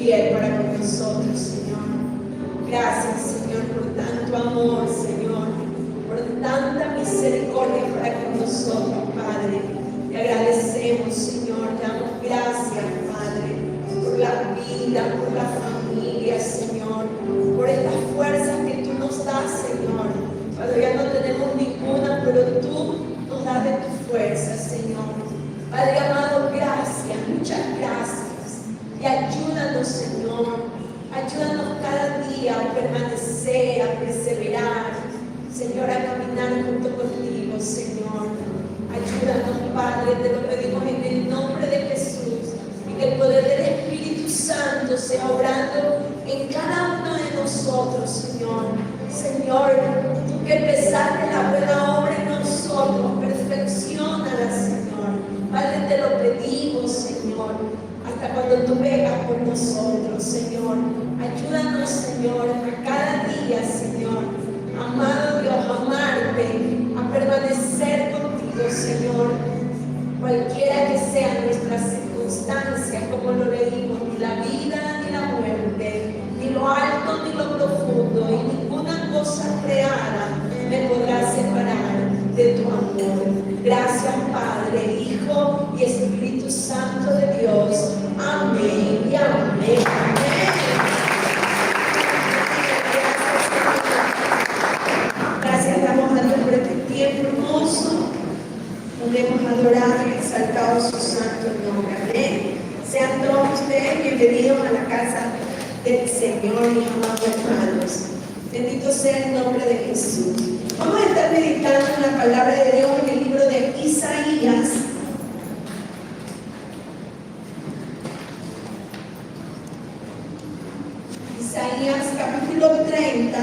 fiel para con nosotros, Señor. Gracias, Señor, por tanto amor, Señor, por tanta misericordia para con nosotros, Padre. Te agradecemos, Señor, te damos gracias, Padre, por la vida, por la familia, Señor, por estas fuerzas que tú nos das, Señor. Cuando ya no tenemos ninguna, pero tú nos das de tu fuerza, Señor. Padre amado, gracias, muchas gracias. Y ayúdanos, Señor. Ayúdanos cada día a permanecer, a perseverar, Señor, a caminar junto contigo, Señor. Ayúdanos, Padre, te lo pedimos en el nombre de Jesús. Y que el poder del Espíritu Santo sea obrando en cada uno de nosotros, Señor. Señor, tú que empezaste la buena obra en nosotros, perfecciónala, Señor. Padre, te lo pedimos, Señor, hasta cuando tú vengas por nosotros, Señor. Ayúdanos, Señor, a cada día, Señor, amado Dios, amarte, a permanecer contigo, Señor. Cualquiera que sean nuestras circunstancias, como lo leímos, ni la vida ni la muerte, ni lo alto ni lo profundo, y ninguna cosa creada me podrá separar de tu amor. Gracias, Padre, Hijo y Espíritu Santo de Dios. Amén y amén. Amén. Gracias damos a Dios por este tiempo hermoso. Podemos adorar y exaltar su santo nombre. Amén. Sean todos ustedes bienvenidos a la casa del Señor, mis amados hermanos. Bendito sea el nombre de Jesús. Vamos a estar meditando en la palabra de Dios en el libro de Isaías. Isaías capítulo 30,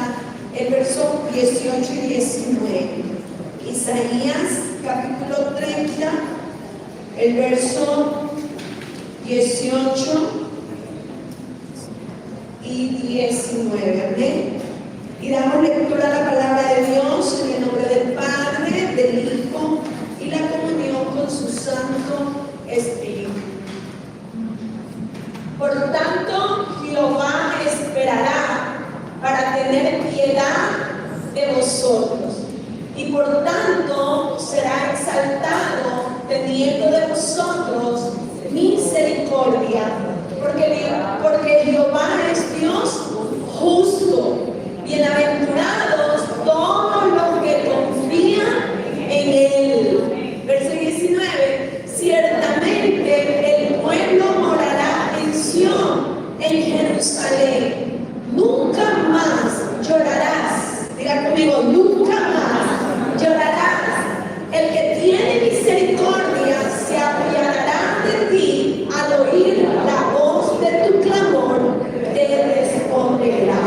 el verso 18 y 19. Isaías capítulo 30, el verso 18 y 19. Amén. Y damos lectura a la palabra de Dios en el nombre del Padre, del Hijo y la comunión con su Santo Espíritu. Por tanto, Jehová esperará para tener piedad de vosotros, y por tanto será exaltado teniendo de vosotros misericordia, porque Jehová es Dios justo. Bienaventurados todos los que confían en Él. Verso 19. Ciertamente el pueblo morará en Sión, en Jerusalén. Nunca más llorarás. Diga conmigo, nunca más llorarás. El que tiene misericordia se apiadará de ti al oír la voz de tu clamor, te responderá.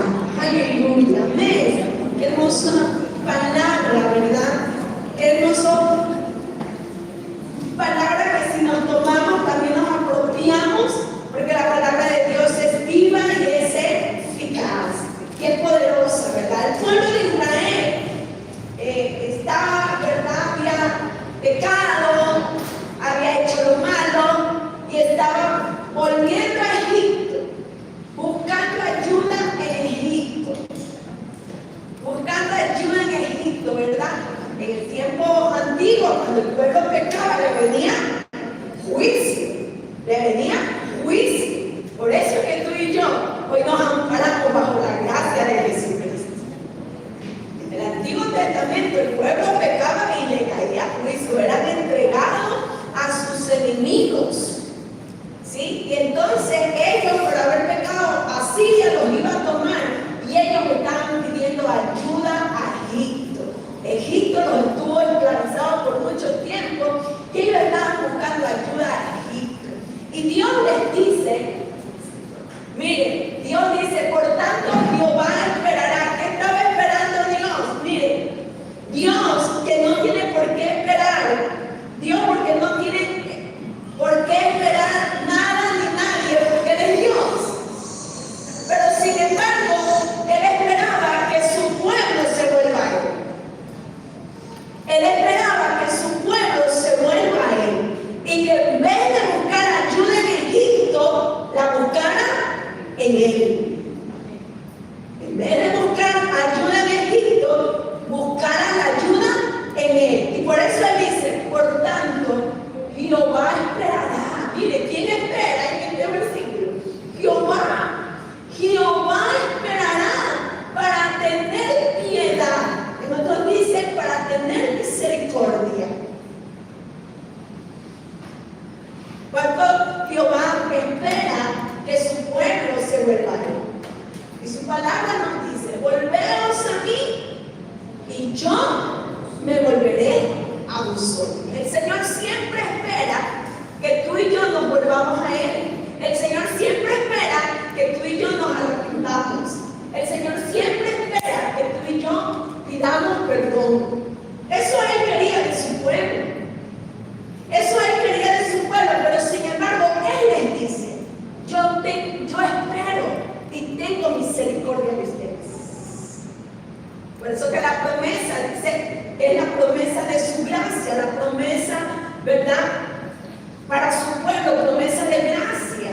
Aleluya, amén. Qué hermosa palabra, ¿verdad? Qué hermosa palabra que si nos tomamos también nos apropiamos, porque la palabra de Dios es viva y es eficaz, y es poderosa, ¿verdad? El pueblo de Israel estaba, ¿verdad? Había pecado, había hecho lo malo y estaba volviendo a Egipto, buscando ayuda en Egipto. Buscando ayuda en Egipto, ¿verdad? En el tiempo antiguo, cuando el pueblo pecaba, le venía juicio. Le venía juicio. Por eso que tú y yo hoy nos amparamos bajo la gracia de Jesucristo. En el Antiguo Testamento el pueblo pecaba y le caía juicio. Eran entregados a sus enemigos. ¿Sí? Y entonces ellos, por haber pecado, Asiria los iba a tomar y ellos estaban pidiendo ayuda a Egipto. Egipto los estuvo esclavizados por mucho tiempo y ellos estaban buscando ayuda a Egipto. Y Dios les dice, mire, Dios dice, por tanto Jehová esperará. ¿Qué estaba esperando Dios? Mire, Dios que no tiene por qué esperar, Dios porque no tiene por qué esperar nada ni nadie, porque Él es Dios. Pero sin embargo, Él esperaba que su pueblo se vuelva a Él. Él esperaba que su pueblo se vuelva a Él. Y que en vez de buscar ayuda en Egipto, la buscara en Él. En vez de buscar ayuda en Egipto, buscarán la ayuda en Él. Y por eso Él dice, por tanto, Jehová esperará. Mire, ¿quién espera en este versículo? Jehová esperará para tener piedad. En otros dice, para tener misericordia. Cuando Jehová espera que su pueblo se vuelva a Él. Y su palabra nos dice, volveos a mí y yo me volveré a vosotros. El Señor siempre espera que tú y yo nos volvamos a Él. El Señor siempre espera que tú y yo nos arrepintamos. El Señor siempre espera que tú y yo pidamos perdón. Eso Él quería de su pueblo. Eso Él quería de su pueblo, pero sin embargo Él les dice, yo espero y tengo misericordia de ustedes. Por eso que la promesa dice que es la promesa de su gracia, la promesa, ¿verdad? Para su pueblo, promesa de gracia.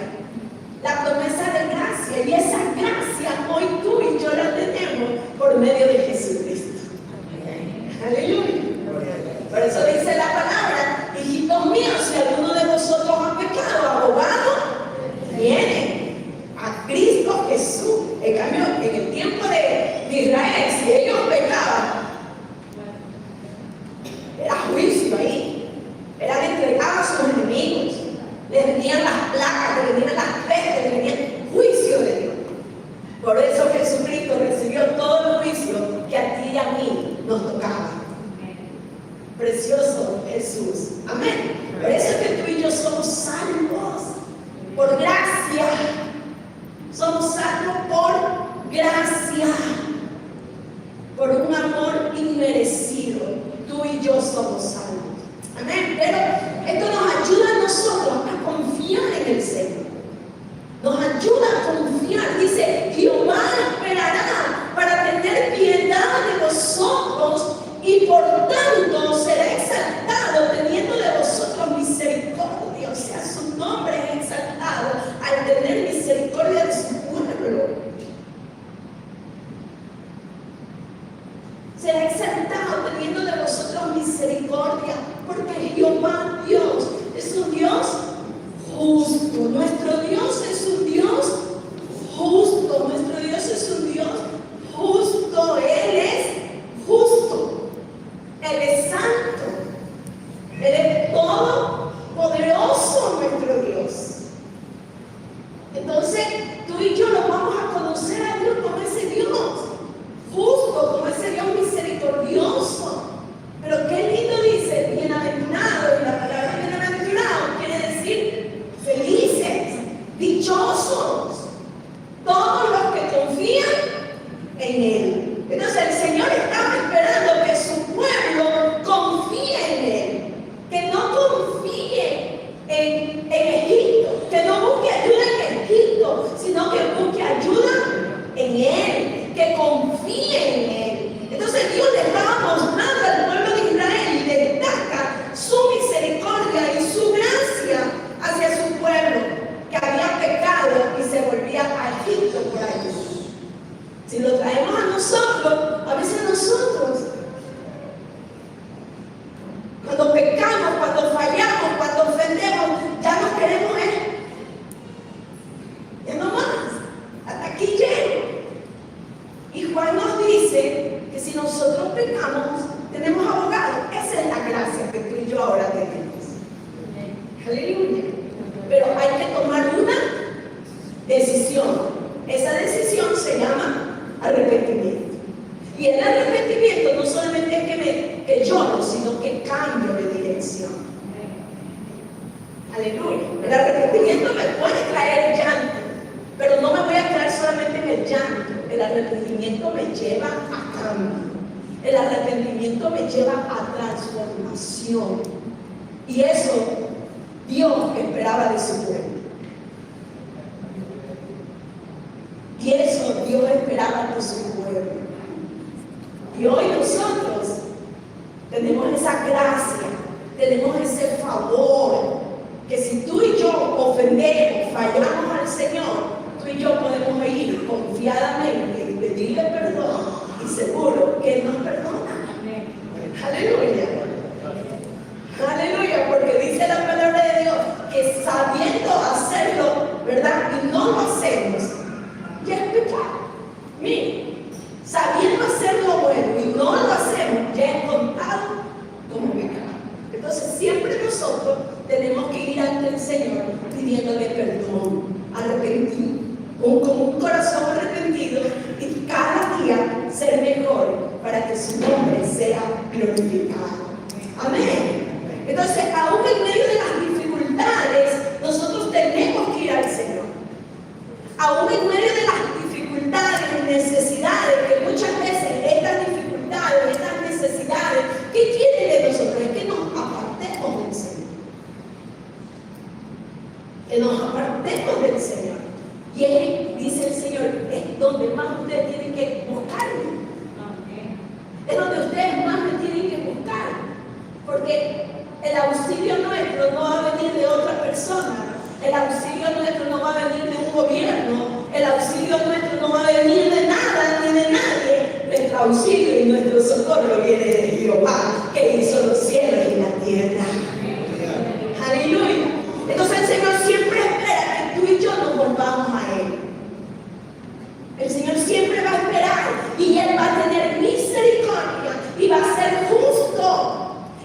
La promesa de gracia. Y esa gracia hoy tú y yo la tenemos por medio de Jesucristo. Aleluya. Por eso dice la palabra, hijitos míos, si alguno de vosotros ha pecado, abogado, viene a Cristo Jesús. En cambio, en el tiempo de Israel, si ellos pecaban, era juicio ahí. Eran entregados a sus enemigos. Les venían las placas, les venían las pestes, les venían juicio de Dios. Por eso Jesucristo recibió todo el juicio que a ti y a mí nos tocaba. Precioso Jesús. Amén. Por eso es que tú y yo somos salvos por gracia. Somos salvos por gracia. Por un amor inmerecido. Tú y yo somos salvos. Amén. Pero esto nos ayuda a nosotros a confiar en el Señor. Nos ayuda a confiar. Dice, Jehová esperará para tener piedad de vosotros y por tanto será exaltado teniendo de vosotros misericordia. O sea, su nombre es exaltado al tener misericordia de su pueblo. Será exaltado teniendo de vosotros misericordia, porque Jehová Dios es un Dios justo. Nuestro Dios es un Dios justo. Nuestro Dios es un Dios justo. Él es justo. Él es santo. Él es todopoderoso, nuestro Dios. Entonces, tú y yo nos vamos a conocer a Dios como ese Dios justo, como ese Dios misericordioso. Pero qué lindo dice, bienaventurado, y la palabra bienaventurado quiere decir felices, dichosos, todos los que confían en Él. Entonces el Señor estaba esperando que su pueblo confíe en Él, que no confíe en Egipto, que no busque ayuda en Egipto, sino que busque ayuda en Él, que confíe en Él. Entonces Dios le estaba mostrando al pueblo de Israel y le destaca su misericordia y su gracia hacia su pueblo, que había pecado y se volvía a Egipto por ayuda. Si lo traemos a nosotros, a veces nosotros, cuando pecamos, cuando fallamos, cuando ofendemos, ya no queremos Él. Ya no más. Hasta aquí llego. Y Juan nos dice que si nosotros pecamos, tenemos abogado. Esa es la gracia que tú y yo ahora tenemos. Aleluya. Pero hay que tomar una decisión. Esa decisión se llama arrepentimiento. Y el arrepentimiento no solamente es que lloro, sino que cambio de dirección. Aleluya. El arrepentimiento me puede traer llanto, pero no me voy a quedar solamente en el llanto. El arrepentimiento me lleva a cambio. El arrepentimiento me lleva a transformación. Y eso Dios esperaba de su pueblo. Y eso Dios esperaba de su pueblo. Y hoy nosotros tenemos esa gracia, tenemos ese favor, que si tú y yo ofendemos, fallamos al Señor, tú y yo podemos con un corazón arrepentido y cada día ser mejor para que su nombre sea glorificado. Amén. Entonces, aún en medio de las dificultades, nosotros tenemos que ir al Señor. Aún en medio de las dificultades y necesidades, que muchas veces estas dificultades, estas necesidades, ¿qué quieren de nosotros? Es que nos apartemos del Señor. Que nos apartemos del Señor. Y Él, dice el Señor, es donde más ustedes tienen que buscarme. Es donde ustedes más me tienen que buscar. Porque el auxilio nuestro no va a venir de otra persona. El auxilio nuestro no va a venir de un gobierno. El auxilio nuestro no va a venir de nada ni de nadie. Nuestro auxilio y nuestro socorro viene de Jehová, que hizo los cielos y la tierra. Aleluya. Entonces el Señor siempre espera que tú y yo nos volvamos a Él. El Señor siempre va a esperar y Él va a tener misericordia y va a ser justo.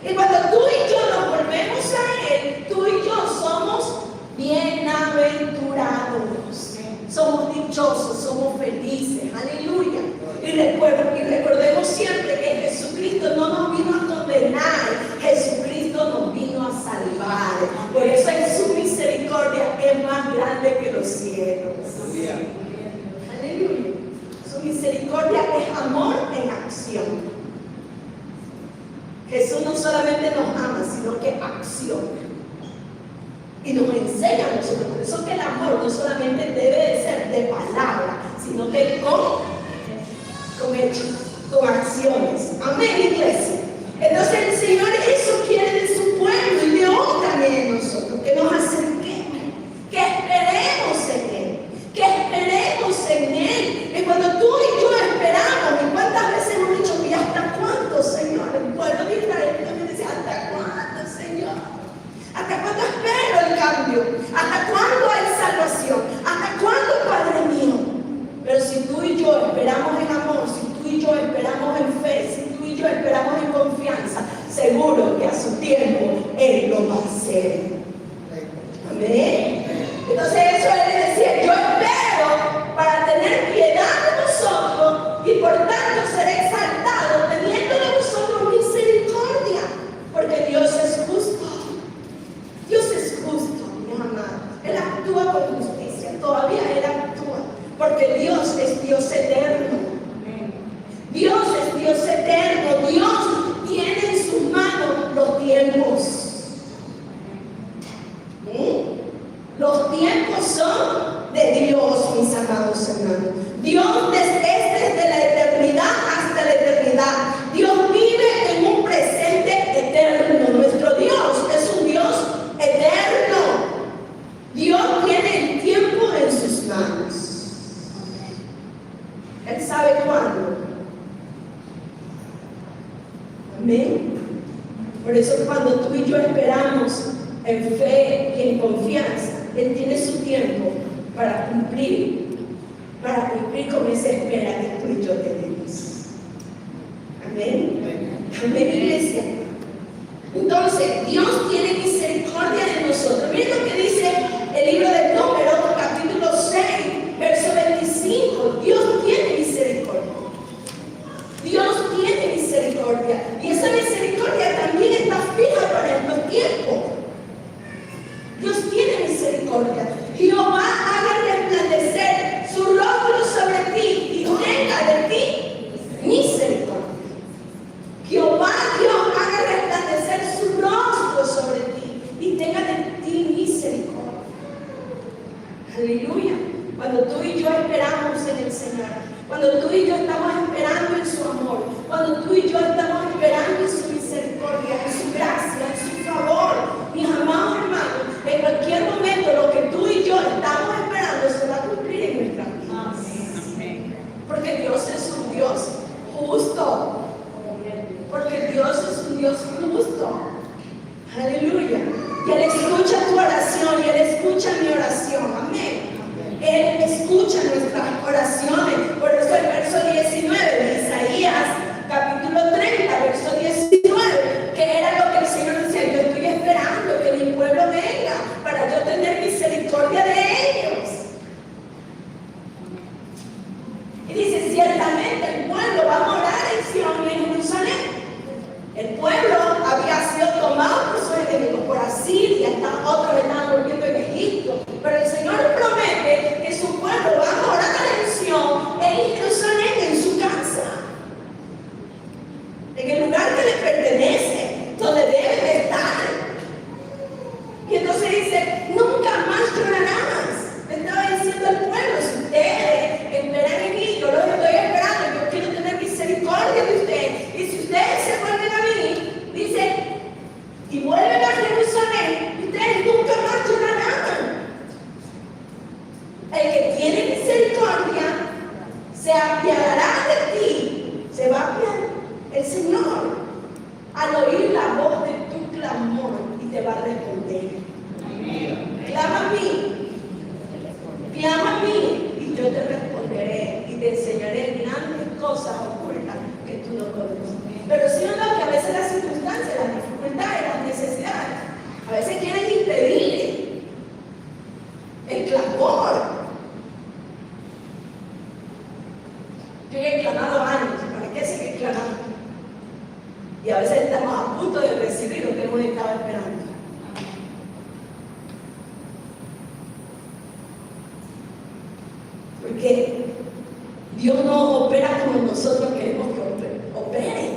Y cuando tú y yo nos volvemos a Él, tú y yo somos bienaventurados. Somos dichosos, somos felices. Aleluya. Y recordemos siempre que Jesucristo no nos vino a condenar, Jesucristo nos vino a salvar. Por eso es su misericordia es más grande que los cielos. Aleluya. Su misericordia es amor en acción. Jesús no solamente nos ama, sino que acciona. Y nos enseña a nosotros. Por eso que el amor no solamente debe de ser de palabra, sino que con hechos, con acciones. Amén, iglesia. Entonces el Señor eso quiere de su pueblo y de hoy también de nosotros, que nos acerquemos, que esperemos en Él, que esperemos en Él. Y cuando tú y yo esperamos, ¿y cuántas veces hemos dicho, ¿y hasta cuándo, Señor? El pueblo de Israel también decía, ¿hasta cuándo, Señor? ¿Hasta cuándo espero el cambio? ¿Hasta cuándo hay salvación? ¿Hasta cuándo, Padre mío? Pero si tú y yo esperamos en amor, si tú y yo esperamos en fe, si tú y yo esperamos en confianza, seguro que a su tiempo Él lo va a hacer. Amén. Entonces eso es decir, yo espero para tener piedad de vosotros y por tanto ser exaltado, teniendo de vosotros misericordia, porque Dios es justo. Dios es justo, mi amado. Él actúa con justicia, todavía Él actúa, porque Dios es Dios eterno. Dios es Dios eterno. Dios tiene en sus manos los tiempos. Los tiempos son de Dios, mis amados hermanos. Dios es desde la eternidad hasta la eternidad. Dios vive en un presente eterno. Nuestro Dios es un Dios eterno. Dios tiene el tiempo en sus manos. Él sabe cuándo. Amén. Por eso cuando tú y yo esperamos en fe y en confianza, Él tiene su tiempo para cumplir con esa espera que tú y yo tenemos. Amén. Amén, iglesia. Entonces, Dios tiene misericordia de nosotros. Miren lo que dice el libro de Números, capítulo 6, verso 25. Dios tiene misericordia. Dios tiene misericordia. Y esa misericordia también está fija para estos tiempos. Dios tiene misericordia. Jehová haga resplandecer su rostro sobre ti y tenga de ti misericordia. Jehová Dios haga resplandecer su rostro sobre ti y tenga de ti misericordia. Aleluya. Cuando tú y yo esperamos en el Señor, cuando tú y yo estamos esperando en su amor, cuando tú y yo estamos esperando en su misericordia, en su gracia, en su favor, mis amados hermanos, en cualquier momento lo que tú y yo estamos esperando se va a cumplir en nuestra vida. Porque Dios es un Dios justo. Porque Dios es un Dios justo. Aleluya. Y Él escucha tu oración y Él escucha mi oración. Amén. Él escucha nuestras oraciones. Por eso el verso 19 de Isaías, capítulo 30, verso 19, que era lo que el Señor decía, yo estoy esperando que mi pueblo venga para yo tener misericordia Pero sí o no, que a veces las circunstancias, las dificultades, las necesidades, a veces quieren impedir el clamor. Yo he clamado años, ¿para qué seguir clamando? Y a veces estamos a punto de recibir lo que hemos estado esperando. Porque Dios no opera como nosotros queremos que opere.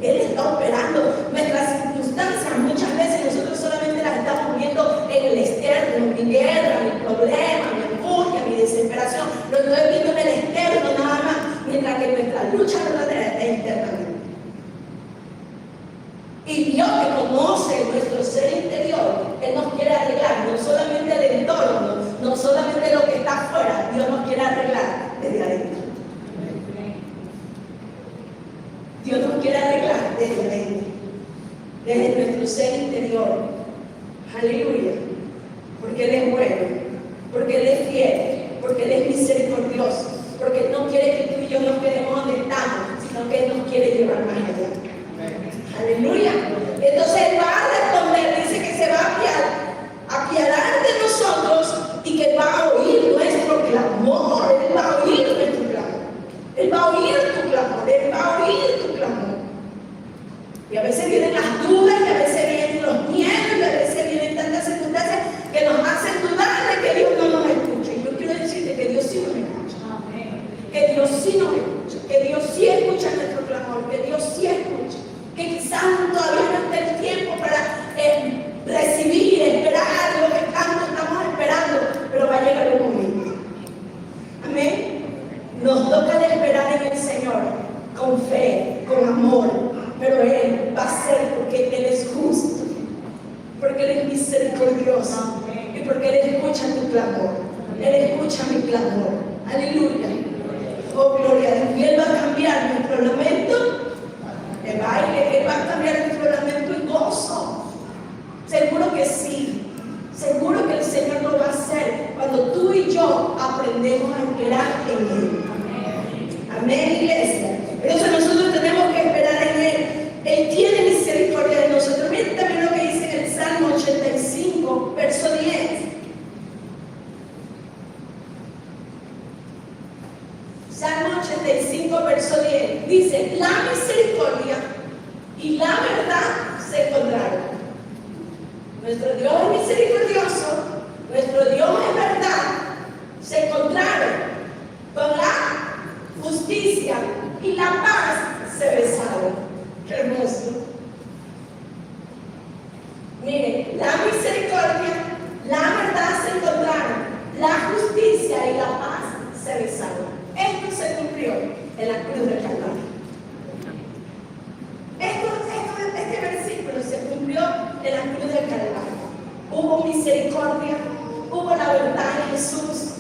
Él está operando nuestras circunstancias. Muchas veces nosotros solamente las estamos viendo en el externo, mi guerra, mi problema, mi angustia, mi desesperación. Lo estoy viendo en el externo nada más, mientras que nuestra lucha verdadera es internamente. Y Dios, que conoce nuestro ser interior, Él nos quiere arreglar, no solamente el entorno, no solamente lo que está afuera, Dios nos quiere arreglar desde adentro. Dios nos quiere arreglar desde adentro, desde nuestro ser interior. Aleluya. Porque Él es bueno, porque Él es fiel, porque Él es misericordioso, porque Él no quiere que tú y yo nos quedemos donde estamos, sino que Él nos quiere llevar más allá. Aleluya. Entonces Él va a responder, dice que se va a apiadar de nosotros y que va a oír nuestro clamor. Él va a oír nuestro clamor. Él va a oír tu clamor. Él va a oír tu clamor. Y a veces vienen las dudas, y a veces vienen los miedos, y a veces vienen tantas circunstancias que nos hacen dudar de que Dios no nos escucha. Y yo quiero decirte que Dios sí nos escucha. Que Dios sí nos escucha. Que Dios sí escucha nuestro clamor. Que Dios sí escucha. Que quizás todavía no esté el tiempo para recibir, esperar lo que tanto estamos esperando, pero va a llegar un momento. Amén. Nos toca esperar en el Señor con fe, con amor, pero Él va a ser porque Él es justo, porque Él es misericordioso y porque Él escucha tu clamor. Él escucha mi clamor. Aleluya. Oh, gloria a Dios. Y Él va a cambiar nuestro lamento de baile, Él va a cambiar nuestro lamento en gozo. Seguro que sí. Seguro que el Señor lo va a hacer cuando tú y yo aprendemos a esperar en Él. Amén, iglesia. Entonces nosotros tenemos que esperar en Él. Él tiene misericordia de nosotros. Miren también lo que dice en el Salmo 85, verso 10. Salmo 85, verso 10. Dice, la misericordia y la verdad se encontraron. Nuestro Dios es misericordioso, nuestro Dios es verdad, se encontraron con la justicia y la paz se besaron. Qué hermoso. Miren, la misericordia, la verdad se encontraron, la justicia y la paz se besaron. Esto se cumplió en la cruz del Calvario. Este versículo se cumplió en la cruz del Calvario. Hubo misericordia, hubo la verdad en Jesús,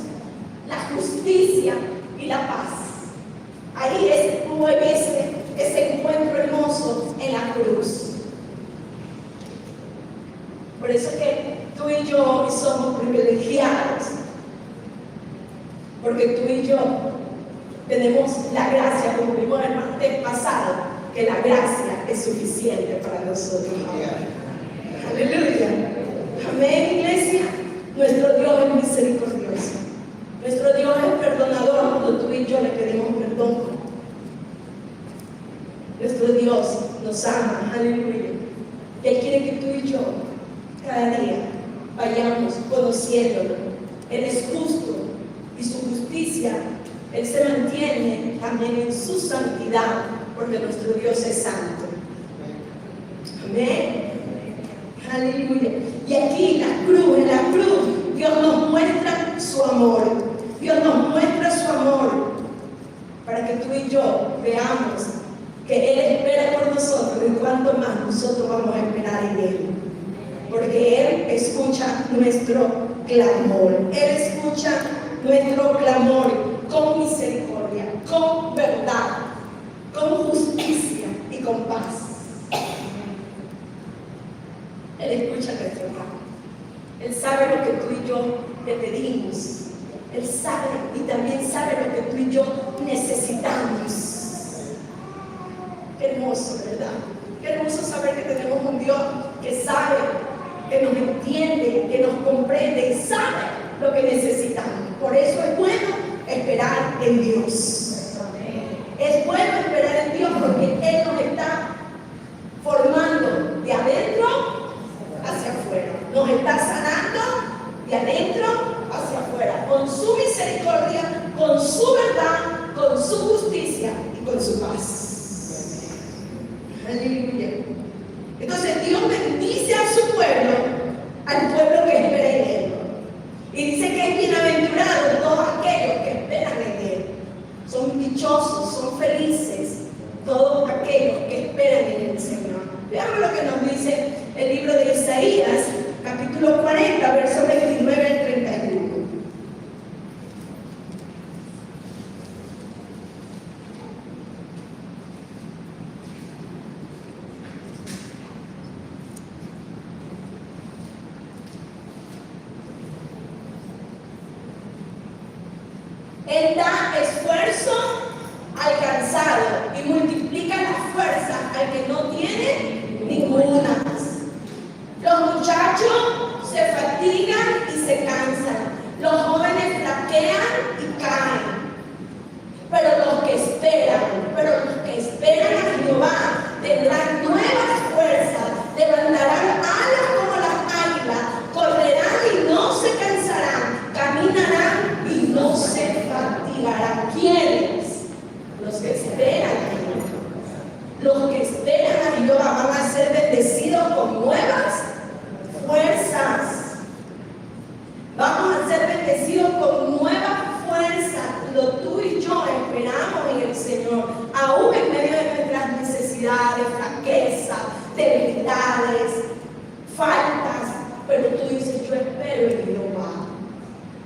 la justicia y la paz. Ahí hubo ese encuentro hermoso en la cruz. Por eso que tú y yo hoy somos privilegiados, porque tú y yo tenemos la gracia, como vimos el martes pasado, que la gracia es suficiente para nosotros. Aleluya. Amén, iglesia. Nuestro Dios es misericordioso. Nuestro Dios es perdonador cuando tú y yo le pedimos perdón. Nuestro Dios nos ama. Aleluya. Y Él quiere que tú y yo cada día vayamos conociéndolo. Él es justo y su justicia, Él se mantiene también en su santidad, porque nuestro Dios es santo. Amén. Aleluya. Y aquí en la cruz, Dios nos muestra su amor. Dios nos muestra su amor para que tú y yo veamos que Él espera por nosotros y cuánto más nosotros vamos a esperar en Él. Porque Él escucha nuestro clamor. Él escucha nuestro clamor con misericordia, con verdad, con justicia y con paz. Él escucha nuestro clamor. Él sabe lo que tú y yo le pedimos. Él sabe y también sabe lo que tú y yo necesitamos. Qué hermoso, ¿verdad? Qué hermoso saber que tenemos un Dios que sabe, que nos entiende, que nos comprende y sabe lo que necesitamos. Por eso es bueno esperar en Dios. Es bueno esperar en Dios porque Él nos está formando de adentro hacia afuera. Nos está sanando de adentro hacia afuera. Con su misericordia, con su verdad, con su justicia y con su paz. Aleluya. Entonces Dios bendice a su pueblo, al pueblo que espera en Él. Y dice que es bienaventurado todos aquellos que esperan en Él. Son dichosos, son felices todos aquellos que esperan en el Señor. Veamos lo que nos dice el libro de Isaías, capítulo 40, versos 29 al 31. Él da esfuerzo al cansado y multiplica la fuerza al que no tiene ninguna. Los muchachos se fatigan y se cansan. Los jóvenes flaquean y caen. Pero los que esperan a Jehová tendrán nuevas fuerzas, levantarán alas como las águilas, correrán y no se cansarán, caminarán y no se fatigarán. ¿Quiénes? Los que esperan a Jehová. Los que esperan a Jehová van a ser bendecidos con nuevas fuerzas. Vamos a ser bendecidos con nuevas fuerzas cuando tú y yo esperamos en el Señor, aún en medio de nuestras necesidades, flaquezas, debilidades, faltas. Pero tú dices, yo espero en Jehová.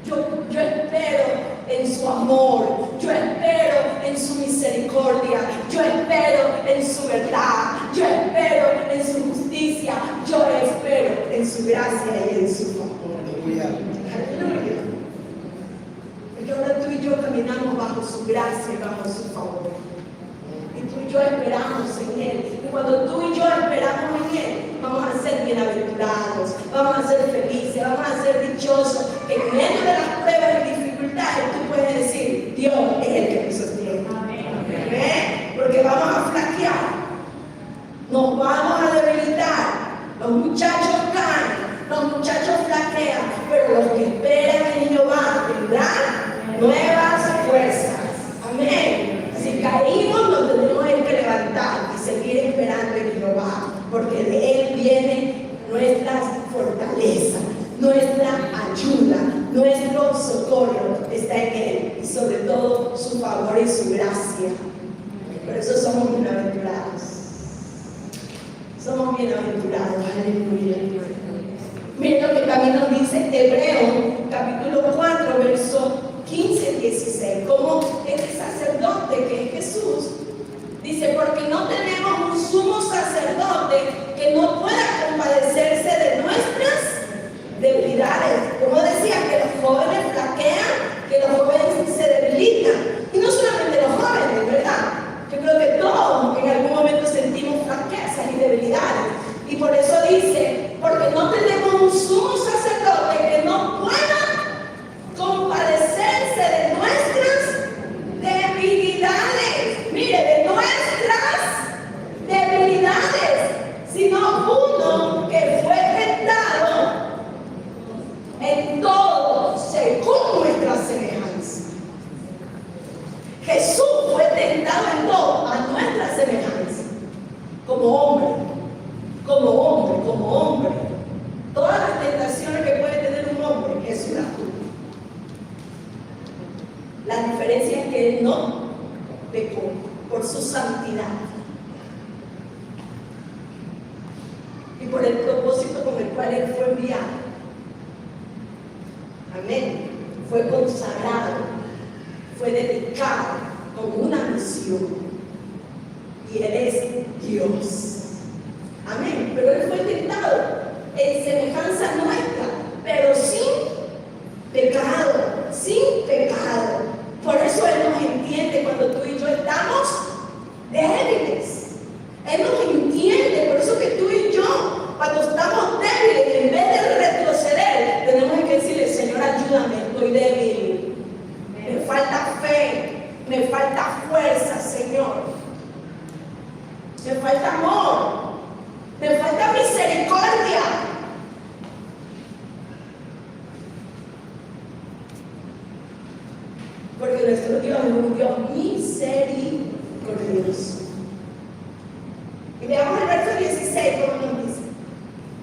Yo espero en su amor, yo espero en su misericordia, yo espero en su verdad, yo espero en su justicia, yo espero en su gracia y en su favor. Aleluya. Porque ahora tú y yo caminamos bajo su gracia y bajo su favor. Y tú y yo esperamos en Él. Y cuando tú y yo esperamos en Él, vamos a ser bienaventurados, vamos a ser felices, vamos a ser dichosos. En medio de las pruebas y dificultades, tú puedes decir, Dios es el que me sostiene. Amén. Porque vamos a flaquear, nos vamos a debilitar, los muchachos caen, los muchachos flaquean, pero los que esperan en Jehová tendrán nuevas fuerzas. Amén. Si caímos, nos tenemos que levantar y seguir esperando en Jehová, porque de Él viene nuestra fortaleza, nuestra ayuda, nuestro socorro está en Él, y sobre todo su favor y su gracia. Por eso somos bienaventurados. Somos bienaventurados. Aleluya. Miren lo que también nos dice Hebreos, capítulo 4, verso 15 y 16. Como este sacerdote que es Jesús, dice, porque no tenemos un sumo sacerdote que no pueda compadecerse de nuestras debilidades. Como decía, que los jóvenes flaquean, que los jóvenes se debilitan. Y no solamente los jóvenes, ¿verdad? Yo creo que todos en algún momento sentimos flaquezas y debilidades. Y por eso dice, porque no tenemos un sumo sacerdote que no pueda compadecerse de nuestras debilidades. Mire, de nuestras debilidades, sino uno que fue tentado en todo según nuestra semejanza. Jesús fue tentado en todo a nuestra semejanza, como hombre. Todas las tentaciones que puede tener un hombre, Jesús las tuvo. La diferencia es que Él no pecó por su santidad y por el propósito con el cual Él fue enviado. Amén. Fue consagrado, fue dedicado con una misión, y Él es Dios. Amén. Pero Él fue tentado en semejanza nuestra, pero sin pecado. Por eso Él nos entiende cuando tú y yo estamos débiles. Él nos entiende. Por eso que tú y yo, cuando estamos débiles, en vez de retroceder, tenemos que decirle: Señor, ayúdame, estoy débil. Me falta fe, me falta fuerza, Señor. Me falta amor, me falta misericordia. Porque nuestro Dios es un Dios misericordioso. Y veamos el verso 16, como nos dice: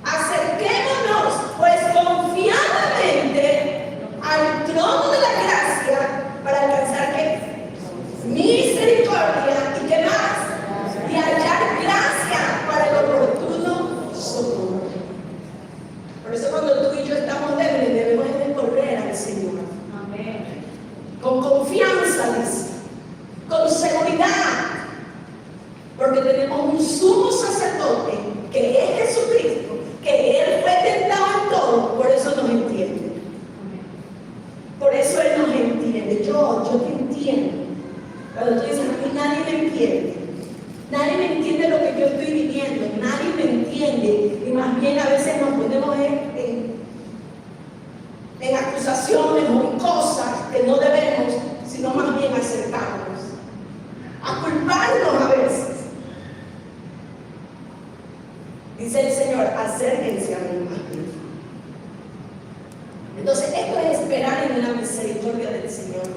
acerquémonos pues confiadamente al trono de la gracia para alcanzar ¿qué? Misericordia, y qué más, y hallar gracia para el oportuno socorro. Por eso cuando tú y yo estamos débiles, debemos de correr al Señor. Amén. Con confianza, dice, con seguridad, porque tenemos un sumo sacerdote que es Jesucristo, que Él fue tentado en todo, por eso nos entiende. Por eso Él nos entiende. Yo te entiendo. Cuando tú dices: a mí nadie me entiende, nadie me entiende lo que yo estoy viviendo, nadie me entiende, y más bien a veces nos ponemos en acusaciones o en cosas que no debemos, sino más bien acercarnos, a culparnos a veces. Dice el Señor: acérquense a mí más bien. Entonces, esto es esperar en la misericordia del Señor.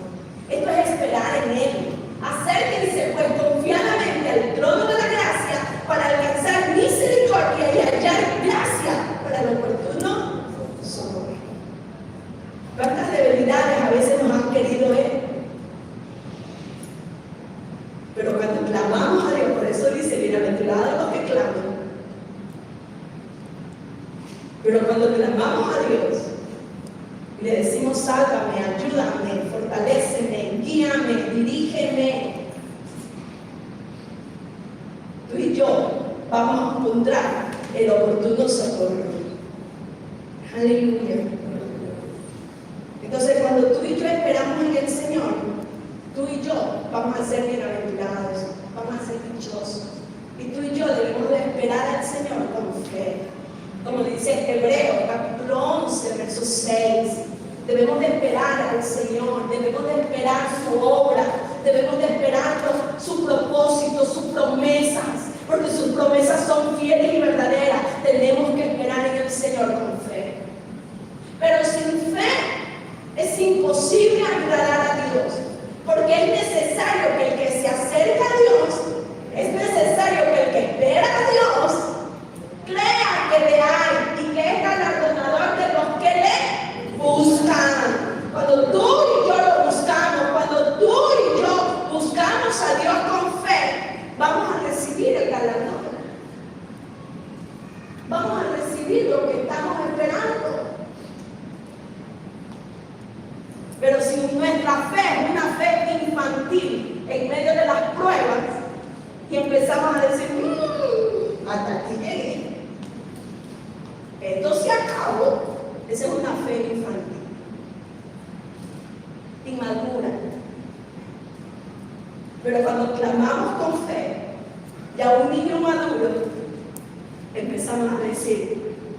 Esto es esperar en Él. Acérquense pues confiadamente al trono de la gracia para alcanzar misericordia y hallar gracia para el oportuno socorro. ¿Cuántas debilidades a veces nos han querido ver? Pero cuando clamamos a Dios, por eso dice: bienaventurados los que claman. Pero cuando clamamos a Dios y le decimos: sálvame, ayúdame, fortaléceme, guíame, dirígeme, tú y yo vamos a encontrar el oportuno socorro. Aleluya. Entonces, cuando tú y yo esperamos en el Señor, tú y yo vamos a ser bienaventurados, vamos a ser dichosos. Y tú y yo debemos de esperar al Señor con fe. Como dice Hebreos capítulo 11, verso 6. Debemos de esperar al Señor, debemos de esperar su obra, debemos de esperar su propósito, sus promesas, porque sus promesas son fieles y verdaderas. Tenemos que esperar en el Señor con fe. Pero sin fe es imposible agradar a Dios, porque es necesario que el que se acerca a Dios, es necesario que el que espera a Dios crea que le hay y que es galardonador de los que le buscan. Cuando tú y yo lo buscamos, cuando tú y yo buscamos a Dios con fe, vamos a recibir el galardón. Vamos a recibir lo que estamos esperando. Pero si nuestra fe es una fe infantil en medio de las pruebas y empezamos a decir: hasta aquí llegué, esto se acabó, esa es una fe infantil, inmadura. Pero cuando clamamos con fe, ya un niño maduro, empezamos a decir: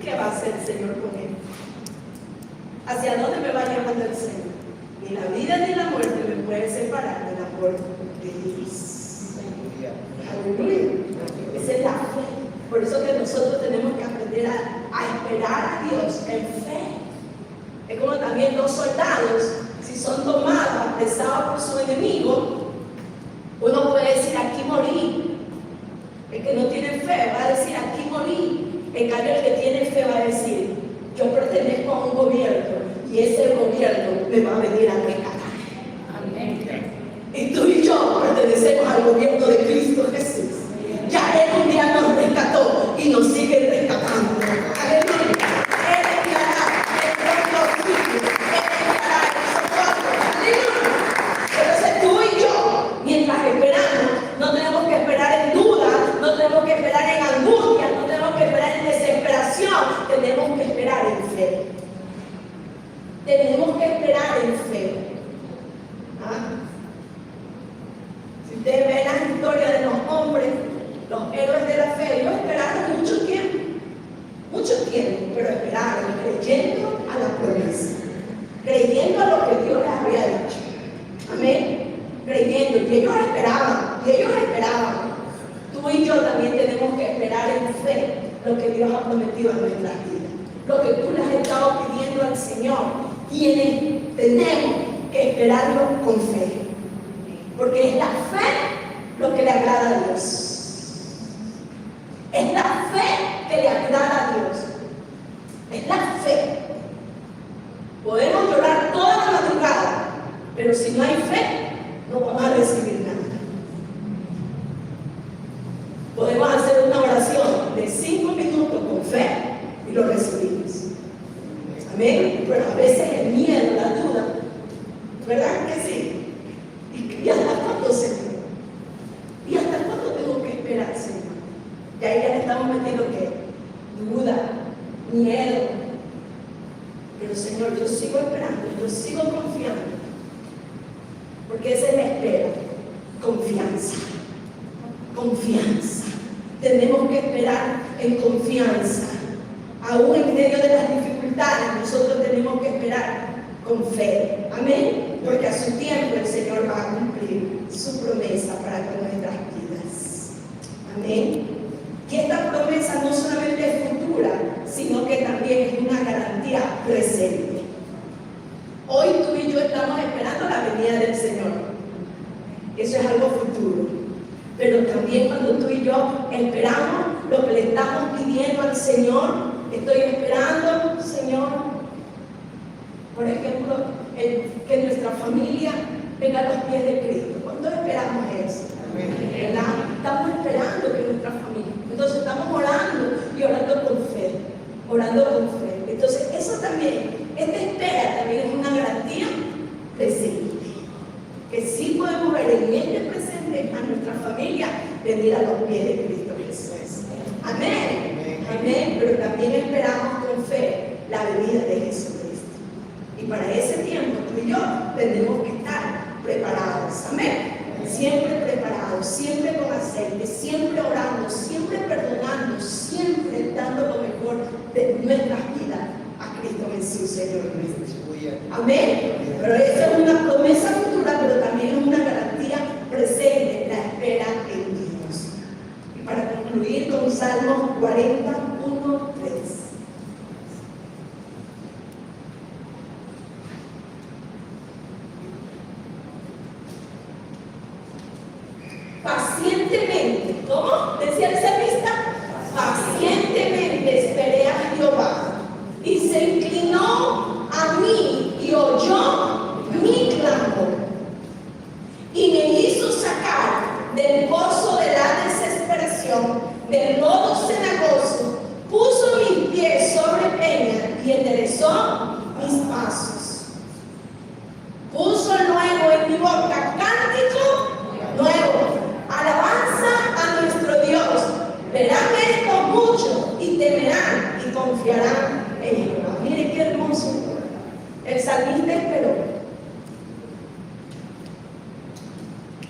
¿qué va a hacer el Señor con él? ¿Hacia dónde me va llevando el Señor? Ni la vida ni la muerte me pueden separar del amor de Dios. Aleluya. Esa es la fe. Por eso que nosotros tenemos que aprender a esperar a Dios en fe. Es como también los soldados, si son tomados, apresados por su enemigo, uno puede decir: aquí morí. El que no tiene fe va a decir: aquí morí. En cambio, el que tiene fe va a decir: yo pertenezco a un gobierno y ese gobierno me va a venir a rescatar. Amén. Y tú y yo pertenecemos al gobierno de Cristo Jesús. Ya Él un día nos rescató y nos sigue rescatando. Aleluya. Él enviará el propio auxilio. Él enviará el socorro. Aleluya. Entonces tú y yo, mientras esperamos, no tenemos que esperar en duda, no tenemos que esperar en angustia, no tenemos que esperar en desesperación, tenemos que esperar en fe. Tenemos que esperar en fe. que Dios ha prometido en nuestras vidas. Lo que tú le has estado pidiendo al Señor, tenemos que esperarlo con fe. Porque es la fe lo que le agrada a Dios. Es la fe que le agrada a Dios. Es la fe. Podemos llorar toda la madrugada, pero si no hay fe, no vamos a recibir nada. Podemos hacer una oración de 5 minutos con fe y lo recibimos. Amén. Pero a veces el miedo, la duda, ¿verdad que sí? ¿Y hasta cuándo, Señor? ¿Y hasta cuándo tengo que esperar, Señor? Y ahí ya le estamos metiendo ¿qué? Duda, miedo. Pero Señor, yo sigo esperando, yo sigo confiando. Porque esa es la espera. Confianza. Confianza. Tenemos que esperar en confianza. Aún en medio de las dificultades, nosotros tenemos que esperar con fe. Amén. Porque a su tiempo el Señor va a cumplir su promesa para con nuestras vidas. Amén. Y esta promesa no solamente es futura, sino que también es una garantía presente. Hoy tú y yo estamos esperando la venida del Señor. Eso es algo futuro. Pero también cuando tú y yo esperamos lo que le estamos pidiendo al Señor, estoy esperando, Señor, por ejemplo, que nuestra familia venga a los pies de Cristo. ¿Cuándo esperamos eso? ¿Verdad? Estamos esperando que nuestra familia. Entonces estamos orando y orando con fe. Orando con fe. Entonces eso también, esta espera también es una garantía presente. Que sí podemos ver en el presente a nuestra familia venir a los pies de Cristo Jesús. Amén. Amén. Pero también esperamos con fe la venida de Jesucristo. Y para ese tiempo tú y yo tenemos que estar preparados. Amén. Siempre preparados, siempre con aceite, siempre orando, siempre perdonando, siempre dando lo mejor de nuestras vidas a Cristo Jesús, Señor nuestro. Amén. Pero esa es una promesa futura, pero también es una garantía presente, la espera en Dios. Y para concluir con Salmos 41, 3. Pacientemente, ¿cómo? Decía el salmista, pacientemente esperé a Jehová y se inclinó a mí y oyó mi clamor y me hizo sacar del pozo de la desesperación, del lodo cenagoso, puso mis pies sobre peña y enderezó mis pasos. Puso luego en mi boca cántico nuevo, alabanza a nuestro Dios. Verán esto mucho y temerán y confiarán en Jehová. Miren qué hermoso. El salmista esperó.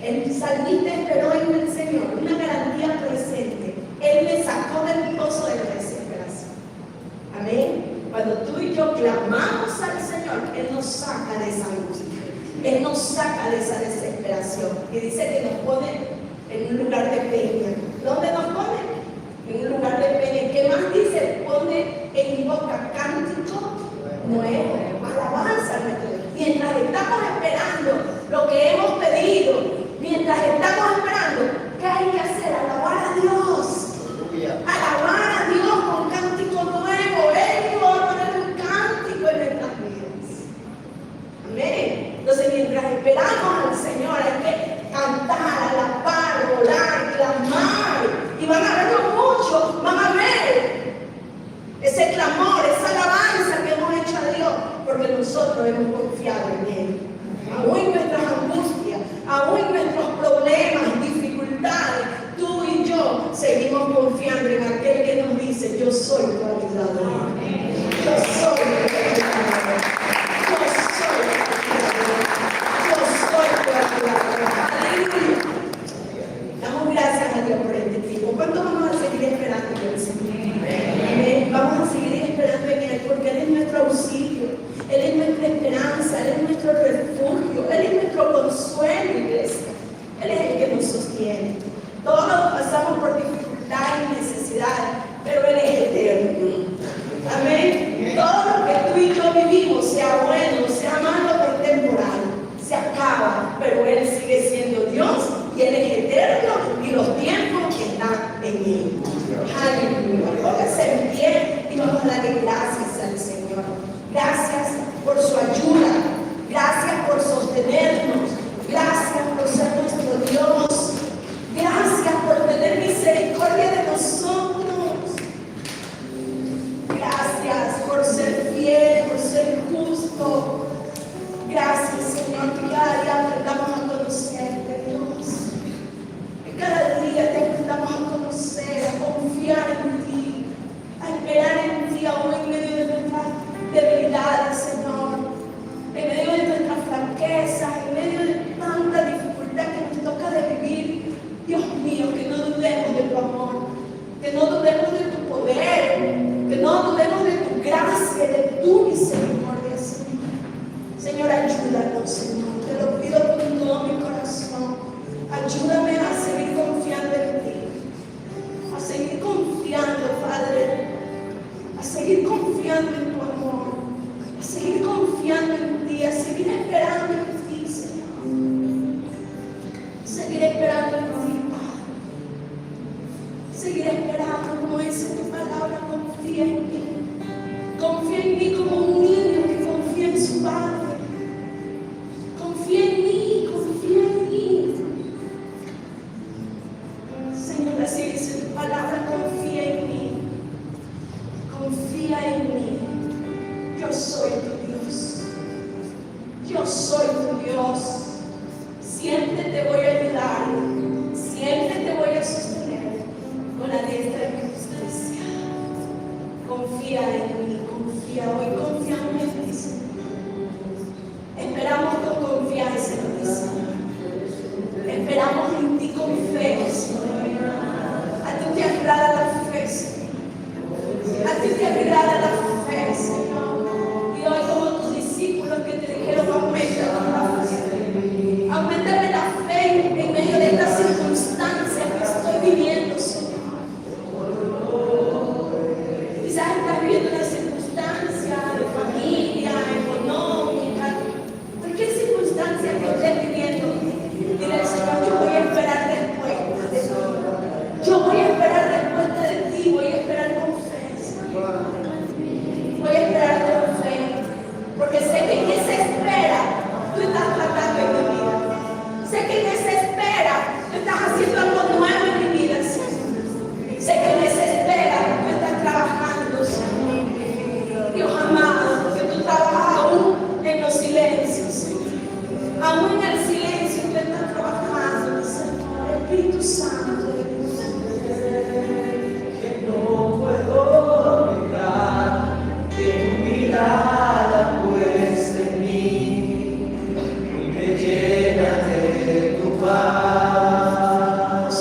El salmista esperó en el Señor, una garantía presente. Él me sacó del pozo de la desesperación. Amén. Cuando tú y yo clamamos al Señor, Él nos saca de esa angustia. Él nos saca de esa desesperación. Y dice que nos pone en un lugar de peña. ¿Dónde nos pone? En un lugar de peña. ¿Qué más dice? Pone en mi boca cántico nuevo, alabanza a nuestro Dios. Mientras estamos esperando lo que hemos pedido, mientras estamos esperando, ¿qué hay que hacer? Alabar a Dios. Alabar a Dios con cántico nuevo. Él va a poner un cántico en nuestras vidas. Amén. Entonces, mientras esperamos al Señor, hay que cantar, alabar, volar, clamar. Y van a verlo mucho, van a ver ese clamor, esa alabanza que hemos hecho a Dios, porque nosotros hemos confiado en Él. Aún en nuestras angustias, aún en nuestros problemas, dificultades, tú y yo seguimos confiando en aquel que nos dice: yo soy tu ayudador. Yo soy tu ayudador. Damos gracias a Dios por este tiempo. ¿Cuánto vamos a seguir esperando en el Señor? Vamos a seguir esperando en Él, porque Él es nuestro auxilio, Él es nuestra esperanza, Él es nuestro Señor, que cada día aprendamos a conocerte, Dios. Que cada día te aprendamos a conocer, a confiar en ti, a esperar en ti, aún en medio de nuestras debilidades, Señor, en medio de nuestras flaquezas, en medio de tanta dificultad que nos toca de vivir. Dios mío, que no dudemos de tu amor, que no dudemos de tu poder, que no dudemos de tu gracia, de tu misericordia, Señor. Señor, ayúdanos, Señor, te lo pido con todo mi corazón. Ayúdame a seguir confiando en ti, a seguir confiando, Padre, a seguir confiando en tu amor, a seguir confiando en ti, a seguir esperando en ti, Señor. Seguir esperando en ti, Padre. Seguir esperando, como dice tu palabra, confía en mí. Confía en mí como un niño que confía en su padre. Confía en mí, confía en mí. Señor, así dice tu palabra, confía en mí. Confía en mí. Yo soy tu Dios. Yo soy tu Dios. Siempre te voy a ayudar. Siempre te voy a sostener con la diestra de mi justicia. Confía en mí, confía. Hoy confiamos en ti, Señor. Esperamos con confianza en ti, Señor. Esperamos en ti con fe, Señor. A ti te agrada la fe, Señor. A ti te agrada la fe, Señor. Y hoy, como tus discípulos que te dijeron, aumenta la fe. Aumentame la fe en medio de esta circunstancia que estoy viviendo, Señor. Quizás estás viviendo una circunstancia de familia, económica, cualquier circunstancia que estés viviendo. Dile al Señor, yo voy a esperar respuesta de ti. Yo voy a esperar respuesta de ti, voy a esperar con fe, Señor. Voy a esperar con fe, porque sé que en esa espera tú estás tratando en mi vida. Sé que en esa espera tú estás haciendo algo nuevo en mi vida, Señor. Sé que en esa espera tú estás trabajando, Señor. Dios amado, porque tú trabajas aún en los silencios, Señor. Aún en el silencio tú estás trabajando, Señor. Espíritu Santo de Dios. Que no puedo olvidar que tu mirada puesta en mí me llena de tu paz.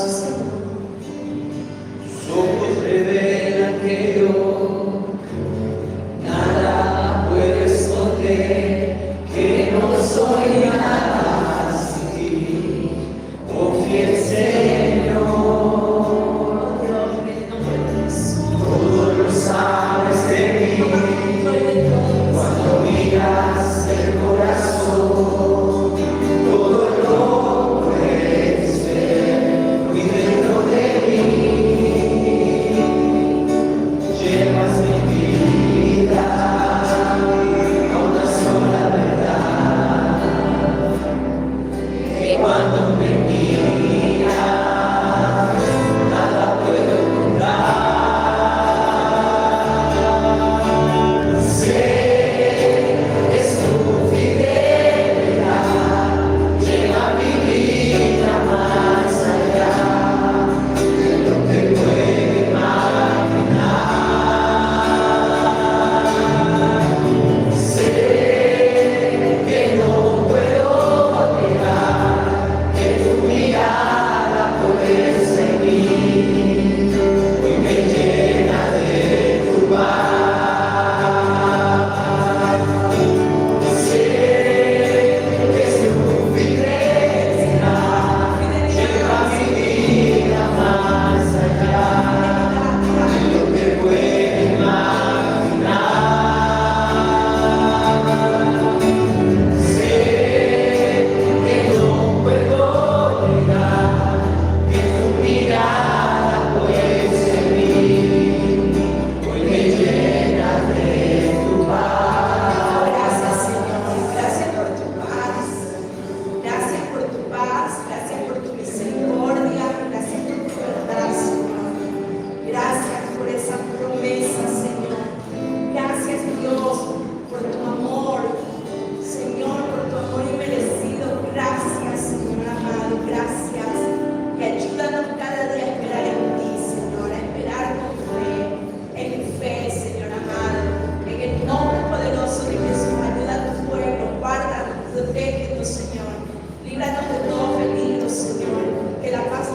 Señor. Líbranos de todo peligro, Señor. Que la paz